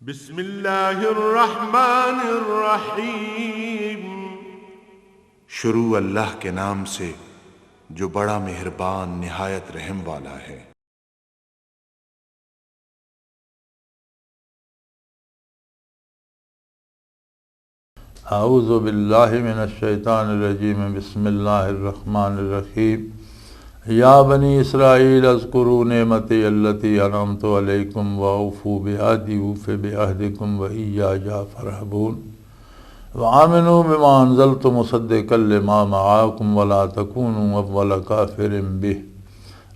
बिस्मिल्लाहिर्रहमानिर्रहीम। शुरू अल्लाह के नाम से जो बड़ा मेहरबान निहायत रहम वाला है। आऊज़ु बिल्लाहि मिनश शैतानिर रजीम। बिस्मिल्लाहिर्रहमानिर्रहीम। या बनी इसराईल अज़्कुरू नेमती अल्लती अनअमतु अलैकुम व औफ़ू बिअहदी औफ़ बिअहदिकुम व इय्याया फ़रहबून व आमिनू बिमा अनज़लतु मुसद्दिक़न लिमा मअकुम व ला तकूनू अव्वल काफ़िरिन बिहि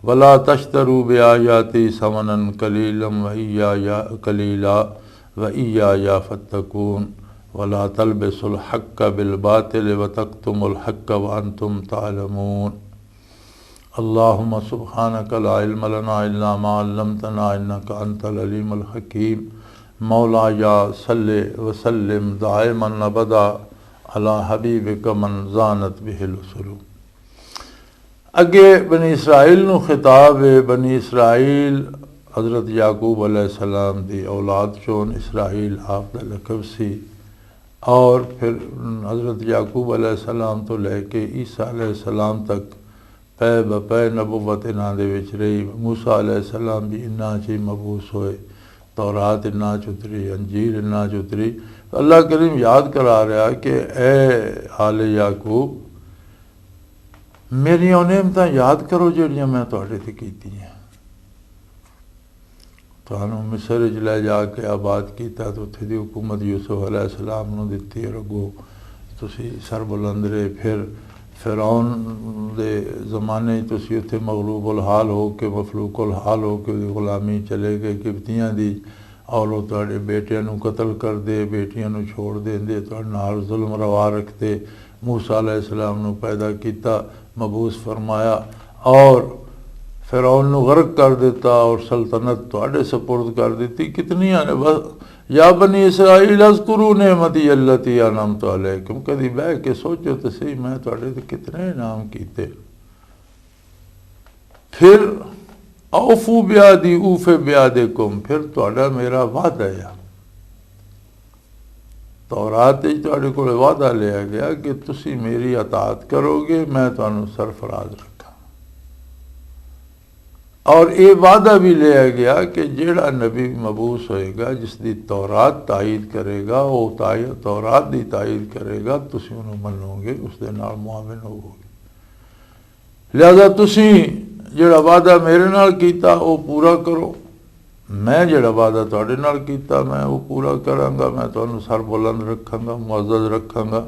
व ला तश्तरू बिआयाती समनन क़लीलन व इय्याया फ़त्तक़ून व ला तल्बिसुल हक़्क़ बिल बातिल व तक्तुमुल हक़्क़ व अंतुम तालमून। अल्लाहुम्मा सुब्हानका ला इल्म लना इल्ला मा अल्लमतना इन्नका अंतल अलीमुल हकीम। मौलाया सल्ले व सल्लिम दाइमन अबदा अला हबीबिका मन ज़ानत बिहिल उसुलू। अगे बनी इसराइल नू खिताब है। बनी इसराइल हज़रत याकूब अलैहिस्सलाम दी औलाद चोन इसराइल आप दा लक़ब सी और फिर हज़रत याकूब अलैहिस्सलाम तो लैके ईसा अलैहिस्सलाम तक पै बपै नबुवत इन्हां दे विच रही। मूसा अलैहिस्सलाम भी इन्हां च मबूस होए, तौरात इन्हां च उतरी, अंजीर इन्हां च उतरी। अल्लाह करीम याद करा रहा कि ए आले याकूब मेरियां नेमतां याद करो जिहड़ियां मैं तुहाडे ते कीतियां। तुहानूं मिस्र च लै जाके आबाद किया तो उत्थे दी हुकूमत यूसुफ अलैहिस्सलाम नूं दित्ती और अगों तुसीं सरबुलंद रहे। फिर फिरौन दे ज़माने तुसीं उत्थे मगलूबुल हाल हो के मफलूकुल हाल हो के उहदी गुलामी चले गए किब्तियां दी और वो तुहाडे बेटियां नूं कतल कर दे, बेटियां नूं छोड़ देंदे, तुहाडे नाल जुल्म रवा रखते। मूसा अलैहिस्सलाम नूं पैदा किया, मबूस फरमाया और फिरौन नूं गर्क कर दिता और सल्तनत तुहाडे सपुर्द कर दी। कितनियां ने बस। या बनी इसराइल अज़्कुरू नेमती अल्लती अनअमतु अलैकुम। कदी बह के सोचो तो सही मैं तुहाडे ते कितने इनाम कीते। फिर औफ़ू बिअहदी औफ़ बिअहदिकुम, फिर तुहाडा मेरा वादा है। तौरात विच तुहाडे कोल वादा लिया गया कि तुसीं मेरी अतात करोगे, मैं तुहानूं सरफराज रखां। और ये वादा भी लिया गया कि जेड़ा नबी मबूस होएगा जिसकी तौरात तायद करेगा वो तौरात की तायद करेगा, तुसीं उन्होंने मनोगे, उसके नाल मुआमिन होवोगे। लिहाजा तुसीं जेड़ा वादा मेरे नाल कीता वो पूरा करो, मैं जेड़ा वादा तुहाडे नाल कीता मैं वो पूरा करांगा। मैं तुहानूं सरबुलंद रखांगा, मुअज़्ज़ज़ रखांगा।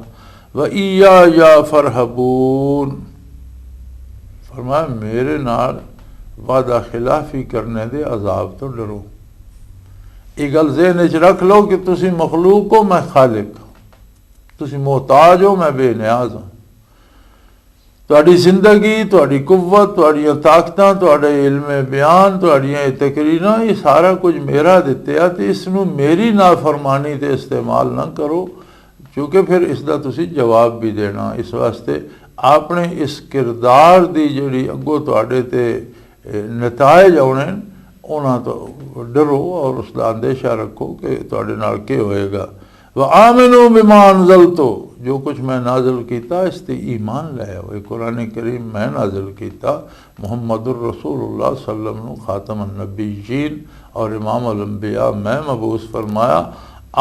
व इय्याया फ़रहबून, फरमाया मेरे नाल वादा खिलाफी करने दे अजाब तो डरो। ये गल ज़हन च रख लो कि तुसी मखलूक हो, मैं खालिक। तुसी मोहताज हो, मैं बेनियाज हूँ। तुहाडी जिंदगी, तुहाडी कुव्वत, तुहाडियां ताकतां, तुहाडे इल्म बयान, तुहाडियां तकरीरां, ये सारा कुछ मेरा दित्या ते इसनूं मेरी नाफरमानी ते इस्तेमाल ना करो, क्योंकि फिर इसका तुसी जवाब भी देना। इस वास्ते अपने इस किरदार की जिहड़ी अगों तुहाडे ते नतायज आने उन्हां तो डरो और उसका अंदेशा रखो कि तुहाडे नाल क्या होएगा। व आमिनू बिमा अनज़लतु, जो कुछ मैं नाजिल किया इस ते ईमान ले आओ। कुरान करीम मैं नाजिल किया मुहम्मदुर रसूलुल्लाह सल्लल्लाहु अलैहि वसल्लम खातमुन नबिय्यीन और इमाम अल अंबिया मैं मबूस फरमाया।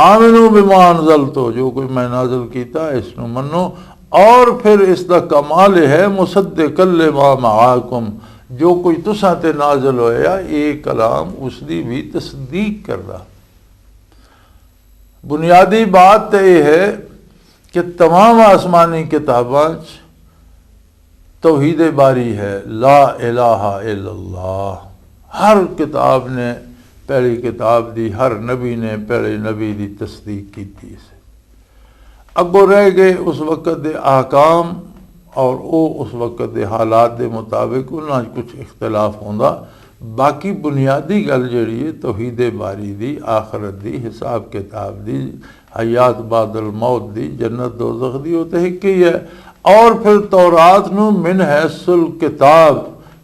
आमिनू बिमा अनज़लतु, जो कुछ मैं नाजिल किया इसनूं मनो। और फिर इसका कमाल है मुसद्दिक़न लिमा मअकुम, जो कोई तुसां ते नाज़िल होया ये कलाम उसकी भी तस्दीक करदा। बुनियादी बात तो यह है कि तमाम आसमानी किताबां तौहीद बारी है, ला इलाहा इल्लल्लाह। हर किताब ने पहली किताब दी, हर नबी ने पहले नबी की तस्दीक की थी। अगों रह गए उस वक़्त के ahकाम और वो उस वक़्त के हालात के मुताबिक उन्हां कुछ इख्तलाफ होंदा। बाकी बुनियादी गल जिहड़ी है तौहीद बारी दी, आखरत दी, हिसाब किताब दी, हयात बादल मौत दी, जन्नत दोज़ख दी, वो तो एक ही है। और फिर तौरात नूं मिन हैसुल किताब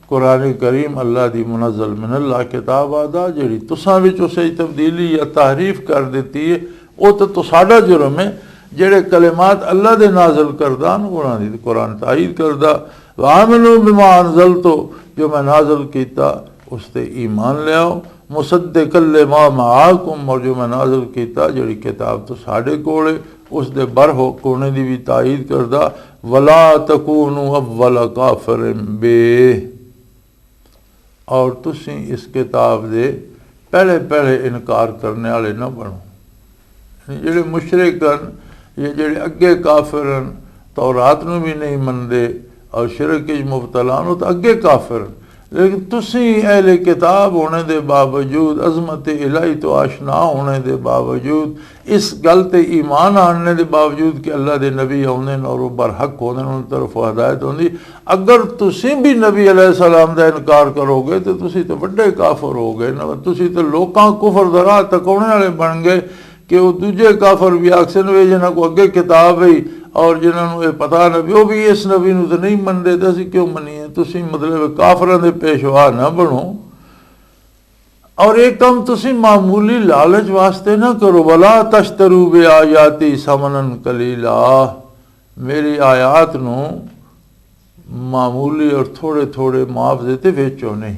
कुरान करीम अल्लाह दी मुनज़्ज़ल मिनल्लाह किताब आदा जिहड़ी तुसां विच उसे तब्दीली या तहरीफ कर दित्ती है वो तो साडा जुर्म है। जेड़े कलिमात अल्लाह दे नाज़िल करदा उन्हां दी कुरान ताईद करदा। वामनु बिमा अनज़लतु जो मैं नाज़िल कीता उस ते ईमान लियाओ। मुसद्दिक़ल लिमा मआकुम और जो मैं नाज़िल कीता जिहड़ी किताब तो साडे कोल है उस दे बर होने दी भी ताईद करदा। वला तकूनु अव्वल काफिरिन बे और तुसी इस किताब दे पहले पहले इनकार करने वाले ना बनो। जेड़े मुशरिकन ये जेड़े अगे काफिरन तौरात नूं भी नहीं मनदे और शिरक मुबतला तो अगे काफिर, लेकिन तुसी अहले किताब होने दे बावजूद अजमत इलाही तो आशना होने दे बावजूद इस गल ते ईमान आने दे बावजूद कि अल्लाह दे नबी आउंदे और वो बरहक होंदे उन तरफ हदायत होंदी, अगर तुसी भी नबी अलैहिस्सलाम दा इनकार करोगे तो तुसी तो बड़े काफिर हो गए ना। तुसी तो लोकां कुफर दा राह तकाउने वाले बन गए कि वो दूजे काफिर भी आखसन वे जिन्हां को अगे किताब है और जिन्होंने ये पता नबी वो भी इस नबी नूं तो नहीं मनते तो असीं क्यों मनीए। तुसीं मतलब काफिरां दे पेशवा ना बनो और एक काम तुसीं मामूली लालच वास्ते ना करो। वला तश्तरू बे आयाती समनन कलीला, मेरी आयात नूं मामूली और थोड़े थोड़े मुआवजे ते वेचो नहीं।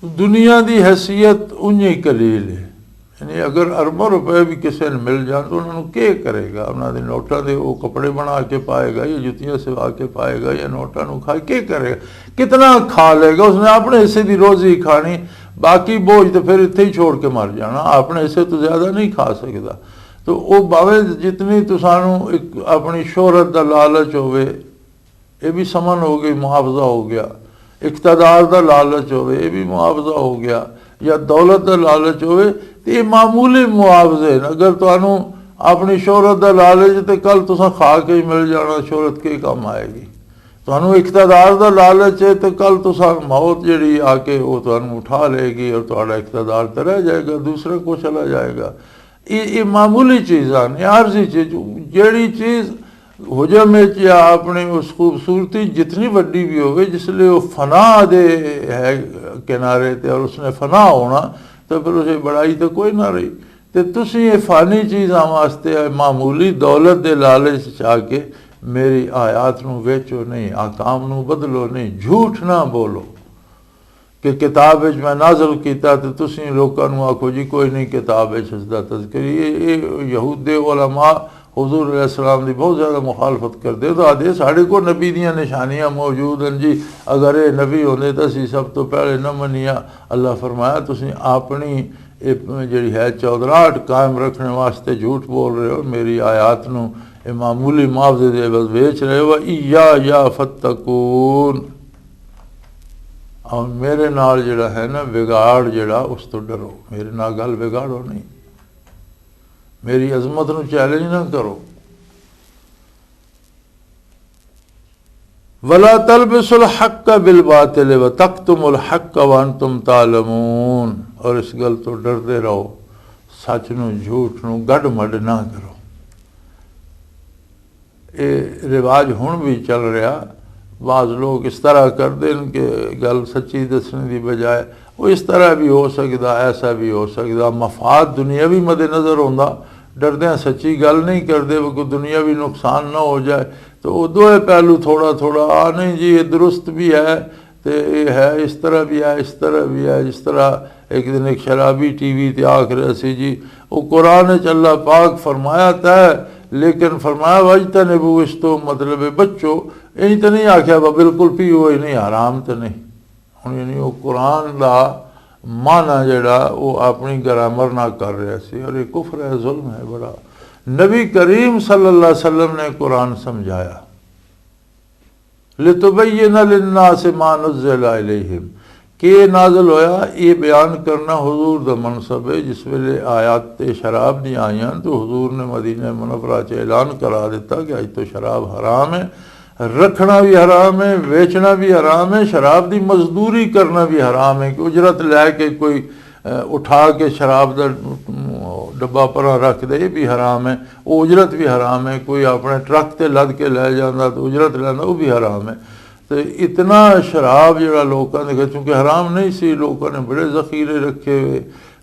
दुनिया की हैसियत उन्नी कलील है, यानी अगर अरबों रुपए भी किसी ने मिल जाए तो उन्होंने क्या करेगा। उन्होंने नोटा के वो कपड़े बना के पाएगा या जुतियां सिवा के पाएगा या नोटा नूं खा के करेगा, कितना खा लेगा। उसने अपने हिस्से की रोज़ी खानी, बाकी बोझ तो फिर इत्थे ही छोड़ के मर जाना, अपने हिस्से तो ज़्यादा नहीं खा सकता। तो वो भावें जितनी तो सानू एक अपनी शोहरत का लालच होवे ये भी समन हो गई, मुआवजा हो गया। इक़्तिदार का लालच होवे ये भी मुआवजा हो गया, या दौलत का लालच होवे तो ये मामूली मुआवजे। अगर तुहानू अपनी शोहरत का लालच तो कल तुसां खा के ही मिल जाना, शोहरत के काम आएगी। तुहानू इक़्तिदार का लालच है तो कल तुसां मौत जिहड़ी आके वो तुहानू उठा लेगी और तुहाडा इक़्तिदार तो रह जाएगा, दूसरे को चला जाएगा। ये मामूली चीज़ां ने, आरजी चीज़ जिहड़ी चीज़ हुजम या अपनी उस खूबसूरती जितनी वड्डी भी होवे जिसलिए वो फना दे है किनारे ते और उसने फना होना तो फिर उसे बड़ाई तो कोई ना रही। तो तुसी ये फानी चीज़ां वास्ते मामूली दौलत दे लालच चाह के मेरी आयात नूं वेचो नहीं, आकाम नूं बदलो नहीं, झूठ ना बोलो कि किताब विच मैं नाज़िल कीता तो तुसी लोकां नूं आखो जी कोई नहीं किताब विच इसदा तज़किर। ये यहूद दे उलमा हुज़ूर अलैहिस्सलाम की बहुत ज़्यादा मुखालफत करते तो आदे साढ़े को नबी दियां निशानियां मौजूद हैं जी, अगर ये नबी होंदे तो असीं सब तो पहले न मनिया। अल्लाह फरमाया तुसीं अपनी जिहड़ी है चौधराहट कायम रखने वास्ते झूठ बोल रहे हो, मेरी आयात नूं मामूली मुआवजे दे बस बेच रहे हो। या फत्तकून, और मेरे नाल जिहड़ा है ना बिगाड़ जिहड़ा उस तो डरो, मेरे नाल गल बिगाड़ो नहीं, मेरी अजमत नूं चैलेंज ना करो। वला तलबिसुल हक़्क़ बिल बातिल व तक्तुमुल हक़्क़ व अंतुम तालमून, और इस गल तो डरते रहो सच नूं झूठ नूं गढ़-मढ़ ना करो। ये रिवाज हुण भी चल रहा, बाज़ लोग इस तरह करते हैं कि गल सच्ची दसने की बजाय वो इस तरह भी हो सकता, ऐसा भी हो सकता, मफाद दुनियावी मद्देनज़र होंदा, डरदे सच्ची गल नहीं करते वो कोई दुनियावी नुकसान ना हो जाए। तो वो दोए पहलू थोड़ा थोड़ा नहीं जी ये दुरुस्त भी है तो ये है, इस तरह भी है, इस तरह भी है। जिस तरह एक दिन एक शराबी टीवी ते आख रहे सी जी वो कुरान च अल्लाह पाक फरमाया था, लेकिन फरमाया वजतनिबू इस तो मतलब बच्चो यही तो नहीं आख्या वह बिल्कुल पियो ही नहीं, हराम तो नहीं। हुण यानी वो कुरान का माना जड़ा वो अपनी ग्रामर ना कर रहा सी, और ये कुफ्र है, जुल्म है बड़ा। नबी करीम सल्लल्लाहु अलैहि वसल्लम ने कुरान समझाया, लितुबय्यिना लिन्नासि मा नुज़्ज़िला इलैहिम, कि नाज़िल होया ये बयान करना हुजूर दा मनसब है। जिस वेले आयात शराब नहीं आईयां तो हुजूर ने मदीना मुनव्वरा च ऐलान करा दिता कि अज तो शराब हराम है, रखना भी हराम है, बेचना भी हराम है, शराब की मजदूरी करना भी हराम है कि उजरत लैके कोई उठा के शराब का डब्बा पर रख दे, ये भी हराम है। वो उजरत भी हराम है, कोई अपने ट्रक से लद के लै जाता तो उजरत लैंदा वो भी हराम है। तो इतना शराब जरा लोगों ने, चूँकि हराम नहीं सी, लोगों ने बड़े ज़ख़ीरे रखे हुए,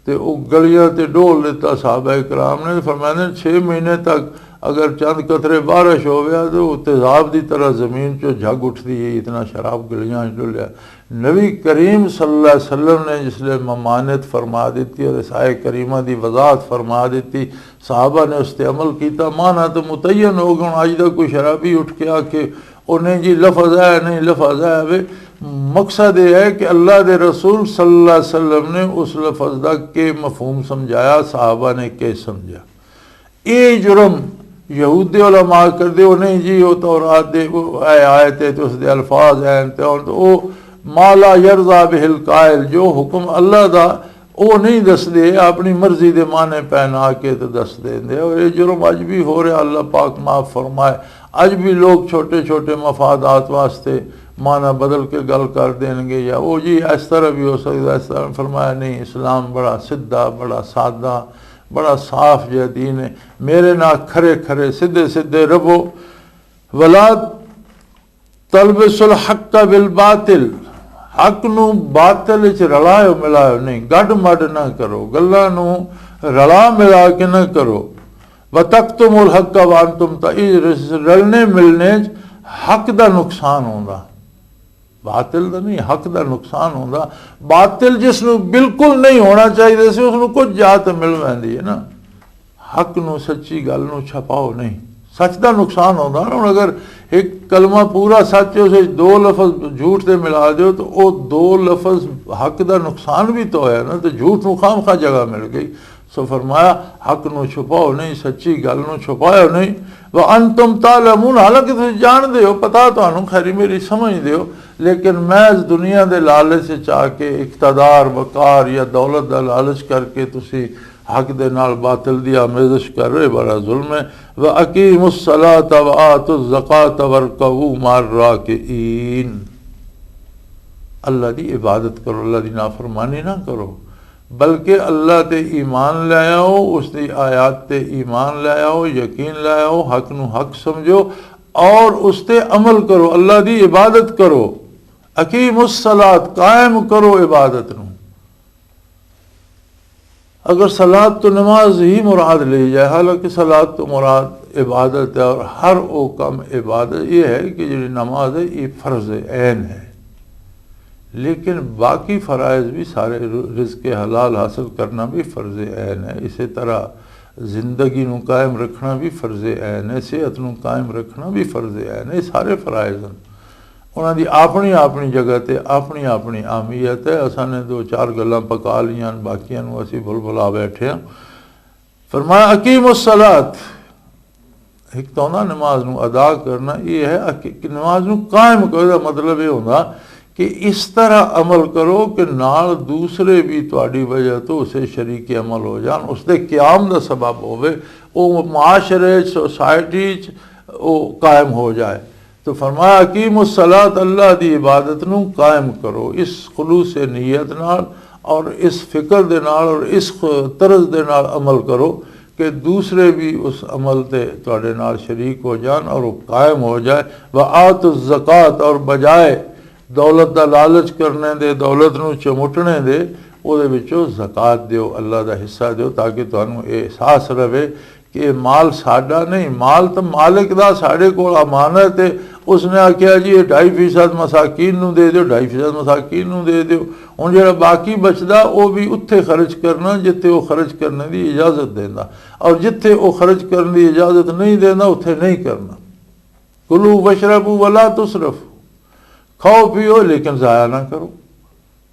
तो वो गलियां ते डोल दिता। साहबा कराम ने फरमाया 6 महीने तक अगर चंद कतरे बारिश हो गया तो तेज़ाब की तरह ज़मीन चो झग उठती है, इतना शराब गलियां डुलिया। नबी करीम सल्लल्लाहु अलैहि वसल्लम ने जिसले ममानत फरमा दी और इसाए करीमा की वजाहत फरमा दी, साहबा ने उस पर अमल किया। माना तो मुतयन हो गया। अज तक कोई शराबी उठ के आके उन्हें जी लफज है नहीं लफज है वे, मकसद ये है कि अल्लाह के रसूल सल्लल्लाहु अलैहि वसल्लम ने उस लफज का के मफहूम समझाया, साहबा ने के समझा। ये जुर्म यहूदी उलमा कर दे नहीं जी, वो तौरात दे आए थे तो उसके अल्फाज हैं तो वो माला यरजा बिहिल कायल, जो हुक्म अल्लाह का वो नहीं दसते, अपनी मर्जी के माने पहना के तो दस देंगे। और ये जुर्म अज भी हो रहा, अल्लाह पाक माफ़ फरमाए। अज भी लोग छोटे छोटे मफादात वास्ते माना बदल के गल कर देंगे, या वो जी इस तरह भी हो सकता है, इस तरह फरमाया नहीं। इस्लाम बड़ा सीधा, बड़ा सादा, बड़ा साफ जहा दीन है। मेरे ना खरे खरे सीधे सीधे रवो। वला तलबिसुल हक बिल बातिल, हक नू बातिल च रलायो मिलायो नहीं, गड मड ना करो, गल्लां नू रला मिला के ना करो। वतक्तुमुल हक वांतुम रलने मिलने हक दा नुकसान होंदा, बातिल का नहीं, हक का नुकसान होंदा। बातिल जिसनू बिल्कुल नहीं होना चाहिए सी उसनू कुछ जात मिल पैंदी है ना। हक नू सच्ची गल नू छपाओ नहीं, सच का नुकसान होंदा ना। अगर एक कलमा पूरा सच है, उसे 2 लफज झूठ से मिला दो तो वो 2 लफज हक का नुकसान भी तो है ना, तो झूठ नू खामखा जगह मिल गई। सो फरमाया हक नू छुपाओ नहीं, सच्ची गल नू छुपाओ नहीं। वह अंतुम तालमून, हालांकि तुम जानते हो, पता तो खैरी मेरी समझते हो, लेकिन मैं इस दुनिया के लालच चाह के इकतदार वकार या दौलत का लालच करके तुसी हक दे नाल बातिल दी आमेज़श कर रहे, बड़ा जुल्म है। वह अकीमुस्सलात व आतुज़ ज़कात वरकऊ मार राकिईन, अल्लाह की इबादत करो, अल्लाह की नाफरमानी ना करो, बल्कि अल्लाह ते ईमान ले आओ, उसकी आयात ते ईमान ले आओ, यकीन ले आओ, हक नू हक समझो और उस ते अमल करो, अल्लाह की इबादत करो। अकीमुस्सलात, कायम करो इबादत नू। अगर सलात तो नमाज ही मुराद ली जाए, हालांकि सलात तो मुराद इबादत है और हर वो कम इबादत ये है कि जी नमाज है ये फ़र्ज़ ऐन है, लेकिन बाकी फ़राइज़ भी सारे रिज़्क़ हलाल हासिल करना भी फ़र्ज़ ऐन है। इसी तरह ज़िंदगी नू कायम रखना भी फ़र्ज़ ऐन है, सेहत नू कायम रखना भी फ़र्ज़ ऐन है। सारे फ़राइज़ हैं, उन्होंने अपनी अपनी जगह ते अपनी अपनी अहमियत है। असाने 2-4 गल्लां पका लियां, बाकियां नू असीं भुल भुला बैठे हैं। फरमाया अकीमुस्सलात, एक तो ना नमाज नू अदा करना, ये है कि नमाज नू कायम करो। मतलब ये होंदा कि इस तरह अमल करो कि नाल दूसरे भी तुहाडी वजह तो उसे शरीक अमल हो जान, उसके क्याम का सबब होवे, वो माशरे सोसाइटी वो कायम हो जाए। तो फरमाया अकीमुस्सलात, अल्लाह की इबादत नू कायम करो इस खुलूस नीयत नाल और इस फिक्र दे नाल और इस तरज दे नाल अमल करो कि दूसरे भी उस अमल ते तुहाडे नाल शरीक हो जान और वो कायम हो जाए। व आतुज़ ज़कात, और बजाए दौलत का लालच करने दे, दौलत नू चमुटने दे, ਉਹਦੇ ਵਿੱਚੋਂ ज़कात ਦਿਓ, अल्लाह का हिस्सा ਦਿਓ, ताकि ਤੁਹਾਨੂੰ ਇਹ एहसास रहे कि माल साडा नहीं, माल तो मालिक का साढ़े को अमानत है। उसने आख्या जी ये 2.5% मसाकीन नू दे दो, 2.5% मसाकीन नू दे दो। हुण जिहड़ा बाकी बचदा वो भी उत्थे खर्च करना जिथे वो खर्च करने की इजाजत देंदा, और जिथे वो खर्च करने की इजाजत नहीं देंदा उत्थे नहीं करना। कुलू वशरबू वला तुसरफ, खाओ पियो लेकिन ज़ाया ना करो,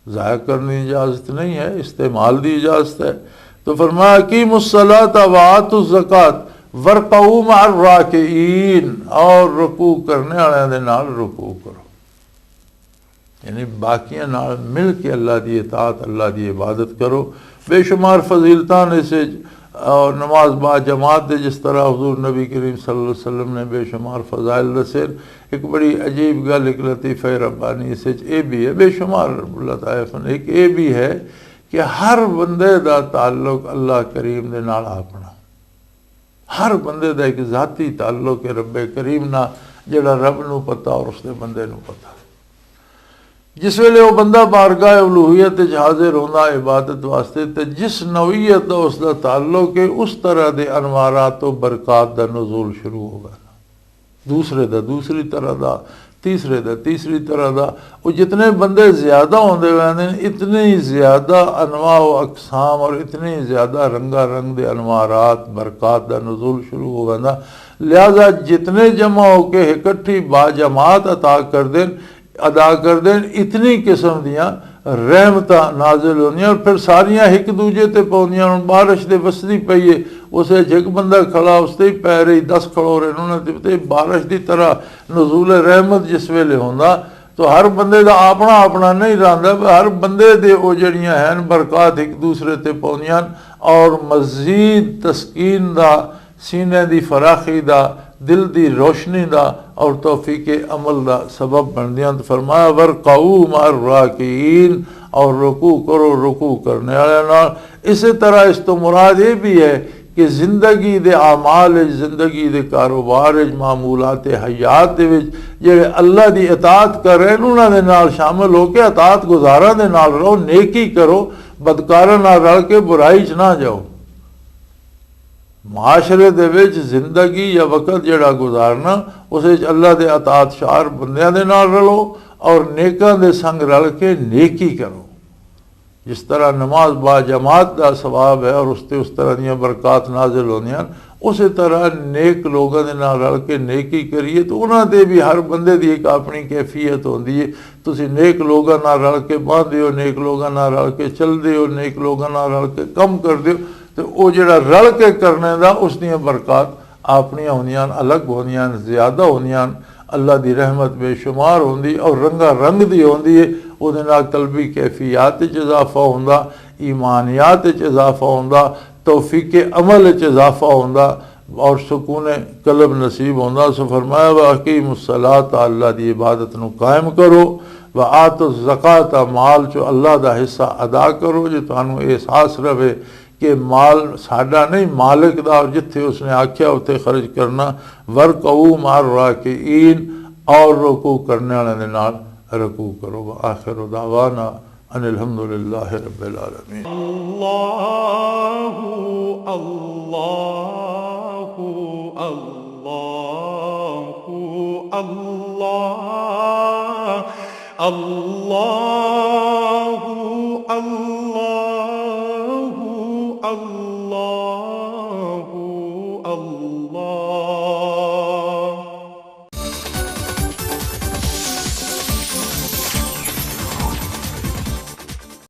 ज़ाया करने की इजाज़त नहीं है, इस्तेमाल की इजाज़त है। तो फरमाया अकीमुस्सलात व आतुज़ ज़कात वरकऊ मअर राकिईन, और रुकू करने वाले दे नाल रुकू करो, यानी बाकियां नाल मिल के अल्लाह की इताअत, अल्लाह की इबादत करो। बेशुमार फजीलतां ने से और नमाज बा जमात दे जिस तरह हुजूर नबी करीम सल्लल्लाहु अलैहि वसल्लम ने बेशुमार फजाइल दसे। एक बड़ी अजीब गल, एक लतीफ़ा रब्बानी इस ये भी है, बेशुमार लताइफ, एक ये भी है कि हर बंदे का ताल्लुक अल्लाह करीम दे नाल अपना, हर बंदे का एक ज़ाती ताल्लुक है रब्बे करीम ना, जिहड़ा रब नू पता और उसके बंदे नू पता। जिस वेले वो बंदा बारगाह उलूहियत हाजिर होंदा इबादत वास्ते ते जिस नौईयत दा उसका ताल्लुक है उस तरह के अनवारात तो बरकत का नज़ूल शुरू होगा, दूसरे दा दूसरी तरह का, तीसरे दा तीसरी तरह का। वो जितने बंदे ज़्यादा होंदे वैंदे इतने ही ज़्यादा अनवा व अकसाम और इतने ही ज़्यादा रंगा रंग दे अनवारात बरकत का नज़ूल शुरू हो वैंदा। लिहाजा जितने जमा होके इकट्ठी बाजमात अदा कर देन इतनी किस्म दियाँ रहमत नाजिल होंदियां और फिर सारियां एक दूजे ते पौंदियां। हुण बारिश दे वसदी पई है, उस एक बंदा खड़ा उसते ही पै रही, 10 खड़ो रहे उन्होंने बारिश की तरह नज़ूल रहमत जिस वेले होंदा तो हर बंदे का अपना अपना नहीं रहा, हर बंदे दे वो जड़ियां हैं बरकत एक दूसरे ते पौंदियां और मज़ीद तस्कीन दा, सीने दी फराखी दा, दिल दी रोशनी दा और तौफीक अमल दा सबब बनदियां। तो फरमाया वरकाऊ मार राकीन, और रुकू करो रुकू करने वाले नाल। इसी तरह इस तो मुराद ये भी है कि जिंदगी दे आमाल, जिंदगी दे कारोबार, मामूलात हयात दे विच जेड़े अल्लाह दी इताअत कर रहे हैं उन्हां दे नाल शामिल होकर इताअत गुजारा दे नाल रहो, नेकी करो, बदकारां नाल रल के बुराई च ना जाओ। माशरे दे विच जिंदगी या वक्त जेड़ा गुजारना उस अल्लाह दे अतात शार बंदियां दे नाल रलो और नेकां दे संग रल के नेकी करो। जिस तरह नमाज बा जमात का सवाब है और उसते उस तरह दियां बरकत नाजिल होंदियां, उस तरह नेक लोगों के नाल रल के नेकी करिए तो उन्होंने भी हर बंदे की एक अपनी कैफियत होंदी है। तुसीं नेक लोगों नाल रल के बहदे हो, नेक लोगों नाल रल के चलते हो, नेक लोगों नाल रल के कम करते हो तो वो जड़ा रल के करने का उसदियां बरकत अपनियां होंदियां, अलग होंदियां, ज़्यादा होंदियां। अल्लाह की रहमत बेशुमार होंदी और रंगा रंग दी होंदी है। उहदे नाल कल्बी कैफियात च इजाफा होंदा, ईमानियात च इजाफा होंदा, तौफीक अमल च इजाफा होंदा और सुकून कल्ब नसीब होंदा। सो फरमाया व अकीमुस्सलात, अल्लाह की इबादत नूं कायम करो, व आतो ज़कात, माल चो अल्लाह का हिस्सा अदा करो जो तुहानूं एहसास रहे कि माल साडा नहीं मालिक दा और जिथे उसने आख्या उत्थे खर्च करना। वरकऊ मार राकीन, और रुकू करने वाले दे नाल रुकू करो। व आखिर दावाना अनिल हम्दुलिल्लाहि रब्बिल आलमीन। अल्लाहु अल्लाहु अल्लाहु अल्लाह अल्लाह